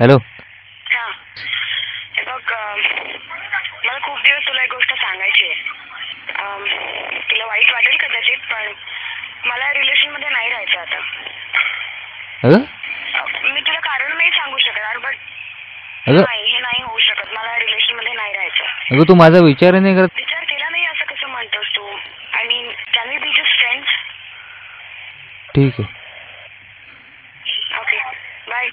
Hello. हा हे बघ, मला खूप दिवस तुला एक गोष्ट सांगायची आहे. तुला वाईट वाटेल कदाचित, पण मला रिलेशन मध्ये नाही राहायचं आता. मी तुला कारण नाही सांगू शकणार, बट नाही, हे नाही होऊ शकत. मला रिलेशन मध्ये नाही राहायचं. अगं तू माझा विचार नाही करत. विचार केला नाही असं कसं म्हणतोस तू? I mean, can we be just friends? ठीक आहे. Okay, bye.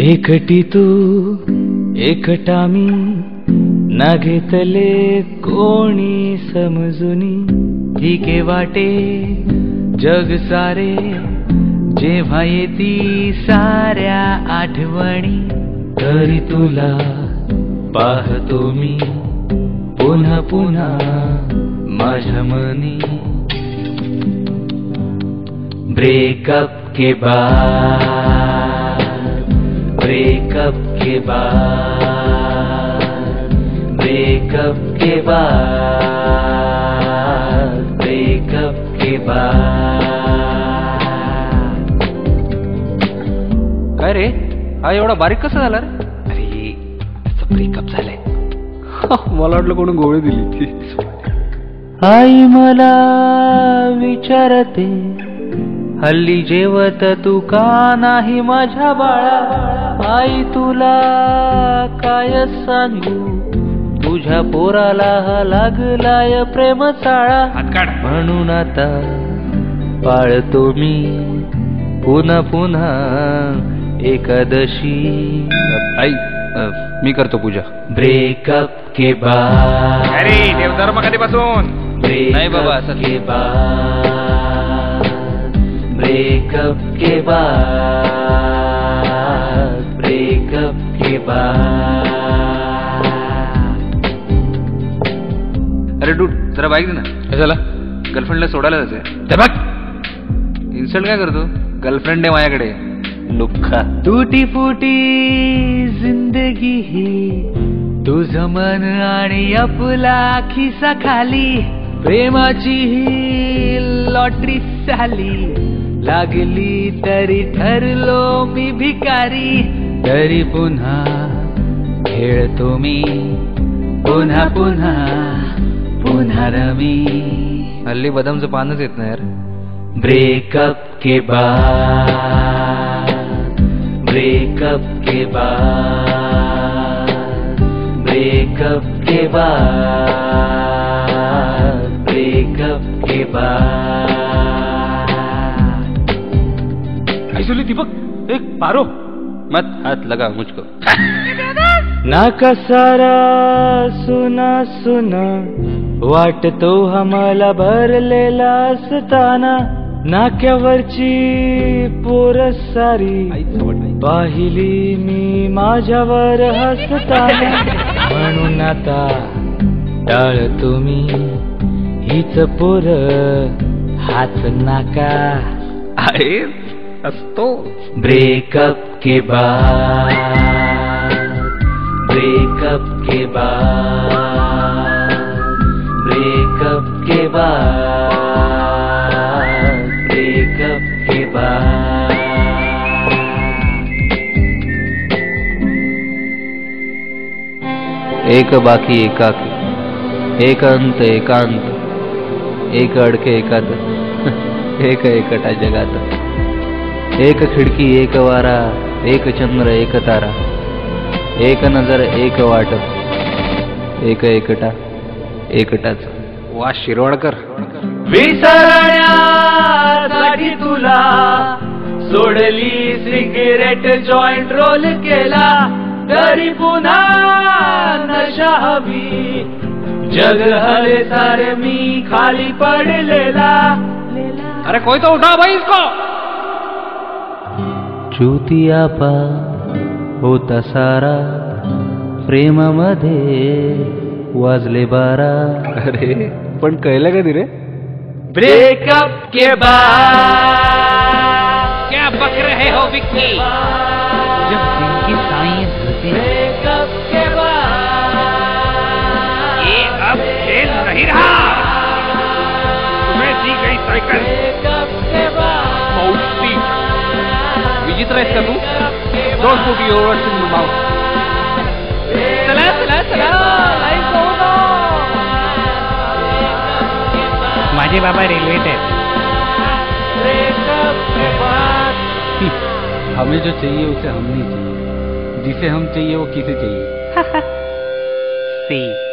एकटी तू एकटा मी, ना घेतले कोणी समजुनी. ठीके वाटे जग सारे, जेव्हा येती साऱ्या आठवणी. तरी तुला पाहतो मी पुन्हा पुन्हा माझ्या मनी. ब्रेकअप के बाद, ब्रेकअप के बाद, ब्रेकअप के बाद, ब्रेकअप के बाद. काय रे, हा एवढा बारीक कसा झाला रे? अरे त्याचं ब्रेकअप झालंय. मला वाटलं कोणी गोळी दिली. आई मला विचारते, हल्ली जेवत तू का नाही माझ्या बाळा. आई तुला काय सांगू, तुझ्या पोराला हा लागलाय प्रेम चाळा. म्हणून आता पाळतो मी पुन्हा पुन्हा एकादशी. आई, मी करतो पूजा. ब्रेकअप के बाद. अरे देवधर्म कधीपासून? नाही बाबा, असं के बाद, ब्रेकअप के बाद, ब्रेकअप के बाद. अरे डूड, जरा बाईक दे ना. कशाला? गर्लफ्रेंडला सोडायला जायचंय. बघ, इन्सल्ट काय करतो? गर्लफ्रेंड आहे माझ्याकडे. लुक्खा. टूटी फुटी जिंदगी ही, तुझं मन आणि आपला खिसा खाली. प्रेमाची ही लॉटरी झाली, लागली तरी ठरलो मी भिकारी. तरी पुन्हा खेळतो मी पुन्हा पुन्हा पुन्हा रमी. हल्ली बदामचं पानच येत नाही यार. ब्रेकअप के बाद, ब्रेकअप के बाद, ब्रेकअप के बाद, ब्रेकअप के बाद. ऐसोली दीपक, एक पारो मत हाथ लगा मुझको. नाका सारा सुना सुना, वाटतो आम्हाला भरलेला असताना. नाक्यावरची पोर सारी पाहिली मी माझ्यावर हसताना. म्हणून आता टाळतो मी हीच पोर हाच नाका. आहे असतो. ब्रेकअप के बाद, ब्रेकअप के बाद, ब्रेकअप के बाद, ब्रेकअप के बाद. एक बाकी एकाकी, एक अंत एकांत, एक अडके एकात, एक एकटा जगात. एक खिडकी एक वारा, एक चंद्र एक तारा, एक नजर एक वाट, एक एकटा एकटाच. वा शिरवाडकर. विसरण्यासाठी तुला सोडली सिगरेट, जॉईंट रोल केला. तरी पुन्हा नशा हवी, जग हले सारे मी खाली पडलेला. अरे कोई तो उठा भाई इसको. चुतियापा होता सारा, प्रेमामध्ये वाजले 12. अरे पण कळलं कधी रे? ब्रेकअप के बाद. क्या बक रहे हो विक्की? जब दिन की साई ढलती. ब्रेकअप के बाद. ये अब खेल नहीं रहा. तुम्हें दी गई साइकिल ब्रेकअप के बाद. पहुंचती रहा है इसका तू? Don't put your words in my mouth. चला लाईव्ह गो ना। माझे बाबा रेल्वेत आहेत. हमें जो चाहिए उसे हम नहीं चाहिए, जिसे हम चाहिए वो किसे चाहिए। सी